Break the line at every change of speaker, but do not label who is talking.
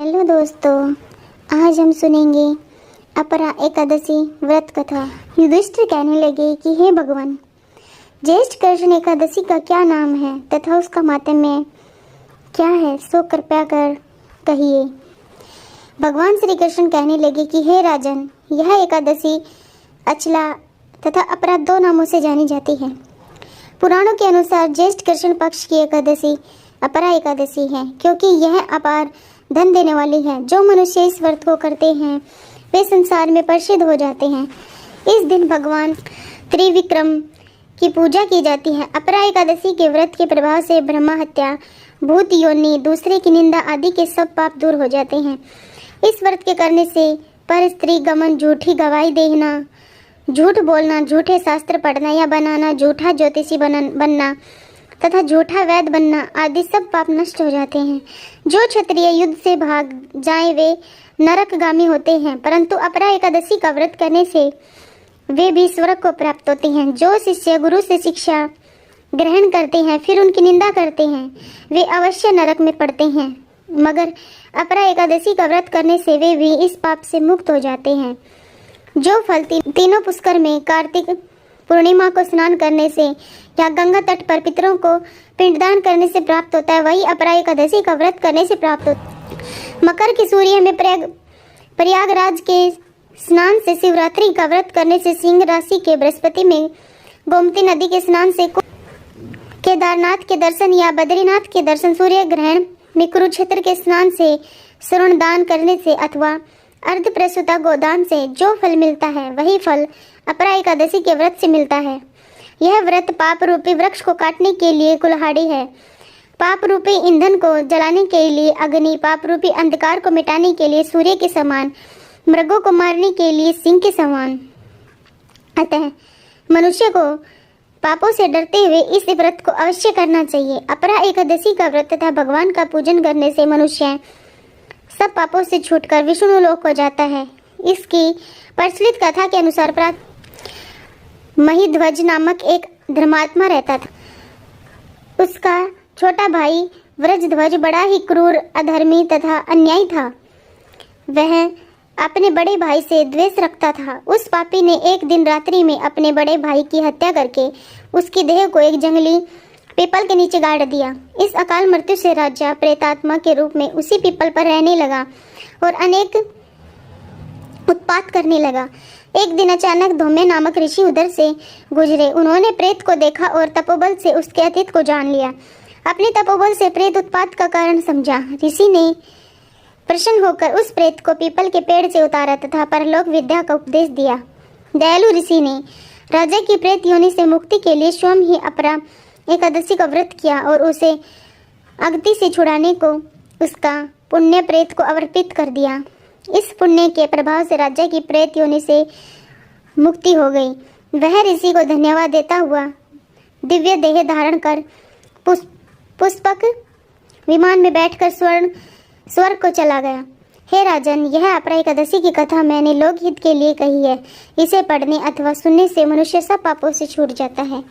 Hello दोस्तों, आज हम सुनेंगे अपरा एकादशी व्रत कथा। युधिष्ठिर कहने लगे कि हे भगवान, ज्येष्ठ कृष्ण एकादशी का क्या नाम है तथा उसका माहात्म्य क्या है, सो कृपया कर कहिए। भगवान श्री कृष्ण कहने लगे कि हे राजन, यह एकादशी अचला तथा अपरा दो नामों से जानी जाती है। पुराणों के अनुसार ज्येष्ठ कृष्ण पक्ष की एकादशी अपरा एकादशी है, क्योंकि यह अपार धन देने वाली है। जो मनुष्य इस व्रत को करते हैं वे संसार में प्रसिद्ध हो जाते हैं। इस दिन भगवान त्रिविक्रम की पूजा की जाती है। अपरा एकादशी के व्रत के प्रभाव से ब्रह्मा हत्या, भूत योनि, दूसरे की निंदा आदि के सब पाप दूर हो जाते हैं। इस व्रत के करने से पर स्त्री गमन, झूठी गवाही देना, झूठ बोलना, झूठे शास्त्र पढ़ना या बनाना, झूठा ज्योतिषी बनना तथा झूठा वैद बनना आदि सब पाप नष्ट हो जाते हैं। जो क्षत्रिय युद्ध से भाग जाए वे नरकगामी होते हैं, परंतु अपरा एकादशी का व्रत करने से वे भी स्वर्ग को प्राप्त होते हैं। जो शिष्य गुरु से शिक्षा ग्रहण करते हैं फिर उनकी निंदा करते हैं वे अवश्य नरक में पड़ते हैं, मगर अपरा एकादशी का व्रत करने से वे भी इस पाप से मुक्त हो जाते हैं। जो फल तीनों पुष्कर में कार्तिक पूर्णिमा को स्नान करने से या गंगा तट पर पितरों को पिंडदान करने से प्राप्त होता है, वही अपरा एकादशी का व्रत करने से प्राप्त होता है। मकर की सूर्य में प्रयागराज के स्नान से, शिवरात्रि का व्रत करने से, सिंह राशि के बृहस्पति में गोमती नदी के स्नान से, केदारनाथ के दर्शन या बद्रीनाथ के दर्शन, सूर्य ग्रहण में कुरुक्षेत्र के स्नान से, श्रवण दान करने से अथवा अर्ध प्रसूता गोदान से जो फल मिलता है वही फल अपरा एकादशी के व्रत से मिलता है। यह व्रत पाप रूपी वृक्ष को काटने के लिए कुल्हाड़ी है, पाप रूपी ईंधन को जलाने के लिए अग्नि, पाप रूपी अंधकार को मिटाने के लिए सूर्य के समान, मृगों को मारने के लिए सिंह के समान। अतः मनुष्य को पापों से डरते हुए इस व्रत को अवश्य करना चाहिए। अपरा एकादशी का व्रत तथा भगवान का पूजन करने से मनुष्य सब पापों से छूटकर विष्णु लोक को जाता है। इसकी प्रचलित कथा के अनुसार महिध्वज नामक एक धर्मात्मा रहता था। उसका छोटा भाई व्रजध्वज बड़ा ही क्रूर, अधर्मी तथा अन्यायी था। वह अपने बड़े भाई से द्वेष रखता था। उस पापी ने एक दिन रात्रि में अपने बड़े भाई की हत्या करके उसकी देह को एक जंगली पीपल के नीचे गाड़ दिया। इस अकाल मृत्यु से राजा प्रेतात्मा के रूप में उसी पीपल पर रहने लगा और अनेक उत्पात करने लगा। एक दिन अचानक धौम्य नामक ऋषि उधर से गुजरे। उन्होंने प्रेत को देखा और तपोबल से उसके अतीत को जान लिया। अपने तपोबल से प्रेत उत्पात का कारण समझा। ऋषि ने प्रसन्न होकर उस प्रेत को पीपल के पेड़ से उतारा तथा परलोक विद्या का उपदेश दिया। दयालु ऋषि ने राजा की प्रेत योनि से मुक्ति के लिए स्वयं ही अपरा एकादशी का व्रत किया और उसे अगति से छुड़ाने को उसका पुण्य प्रेत को अर्पित कर दिया। इस पुण्य के प्रभाव से राजा की प्रेत योनि से मुक्ति हो गई। वह ऋषि को धन्यवाद देता हुआ दिव्य देह धारण कर पुष्पक विमान में बैठकर स्वर्ग को चला गया। हे राजन, यह अपरा एकादशी की कथा मैंने लोकहित के लिए कही है। इसे पढ़ने अथवा सुनने से मनुष्य सब पापों से छूट जाता है।